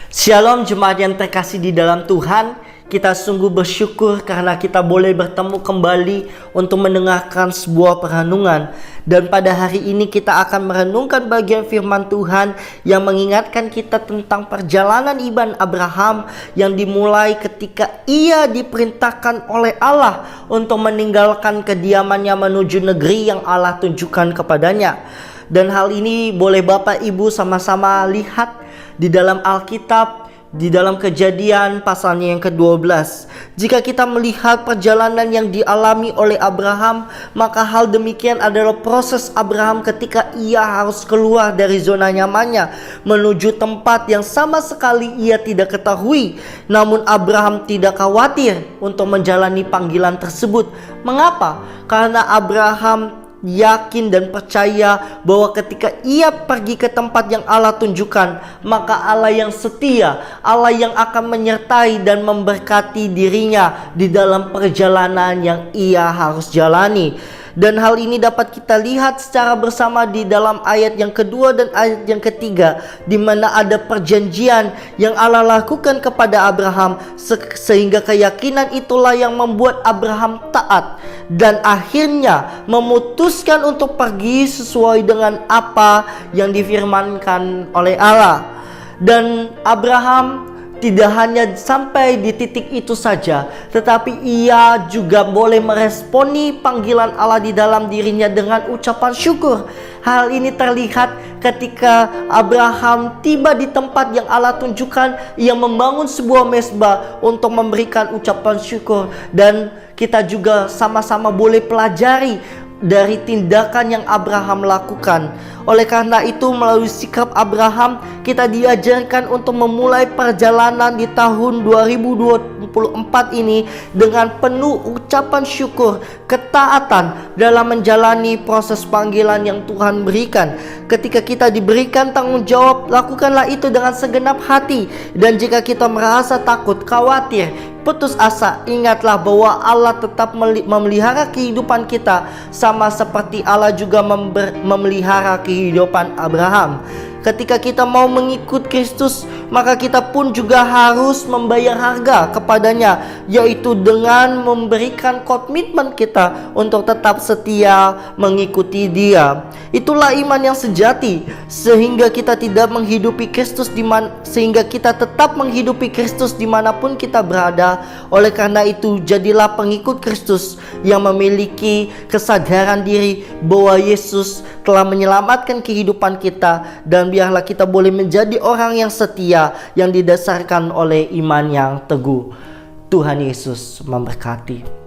Shalom jemaat yang terkasih di dalam Tuhan. Kita sungguh bersyukur karena kita boleh bertemu kembali untuk mendengarkan sebuah perenungan. Dan pada hari ini kita akan merenungkan bagian firman Tuhan yang mengingatkan kita tentang perjalanan iman Abraham yang dimulai ketika ia diperintahkan oleh Allah untuk meninggalkan kediamannya menuju negeri yang Allah tunjukkan kepadanya. Dan hal ini boleh Bapak Ibu sama-sama lihat di dalam Alkitab, di dalam Kejadian pasalnya yang ke-12. Jika kita melihat perjalanan yang dialami oleh Abraham, maka hal demikian adalah proses Abraham ketika ia harus keluar dari zona nyamannya menuju tempat yang sama sekali ia tidak ketahui. Namun Abraham tidak khawatir untuk menjalani panggilan tersebut. Mengapa? Karena Abraham yakin dan percaya bahwa ketika ia pergi ke tempat yang Allah tunjukkan, maka Allah yang setia, Allah yang akan menyertai dan memberkati dirinya di dalam perjalanan yang ia harus jalani. Dan hal ini dapat kita lihat secara bersama di dalam ayat yang kedua dan ayat yang ketiga, di mana ada perjanjian yang Allah lakukan kepada Abraham, sehingga keyakinan itulah yang membuat Abraham taat dan akhirnya memutuskan untuk pergi sesuai dengan apa yang difirmankan oleh Allah. Dan Abraham tidak hanya sampai di titik itu saja, tetapi ia juga boleh meresponi panggilan Allah di dalam dirinya dengan ucapan syukur. Hal ini terlihat ketika Abraham tiba di tempat yang Allah tunjukkan. Ia membangun sebuah mezbah untuk memberikan ucapan syukur. Dan kita juga sama-sama boleh pelajari dari tindakan yang Abraham lakukan. Oleh karena itu, melalui sikap Abraham, kita diajarkan untuk memulai perjalanan di tahun 2024 ini dengan penuh ucapan syukur, ketaatan dalam menjalani proses panggilan yang Tuhan berikan. Ketika kita diberikan tanggung jawab, lakukanlah itu dengan segenap hati. Dan jika kita merasa takut, khawatir, putus asa, ingatlah bahwa Allah tetap memelihara kehidupan kita, sama seperti Allah juga memelihara kehidupan Abraham. Ketika kita mau mengikut Kristus, maka kita pun juga harus membayar harga kepadanya, yaitu dengan memberikan komitmen kita untuk tetap setia mengikuti Dia. Itulah iman yang sejati, sehingga kita tidak menghidupi Kristus sehingga kita tetap menghidupi Kristus dimanapun kita berada. Oleh karena itu, jadilah pengikut Kristus yang memiliki kesadaran diri bahwa Yesus telah menyelamatkan kehidupan kita, dan biarlah kita boleh menjadi orang yang setia yang didasarkan oleh iman yang teguh. Tuhan Yesus memberkati.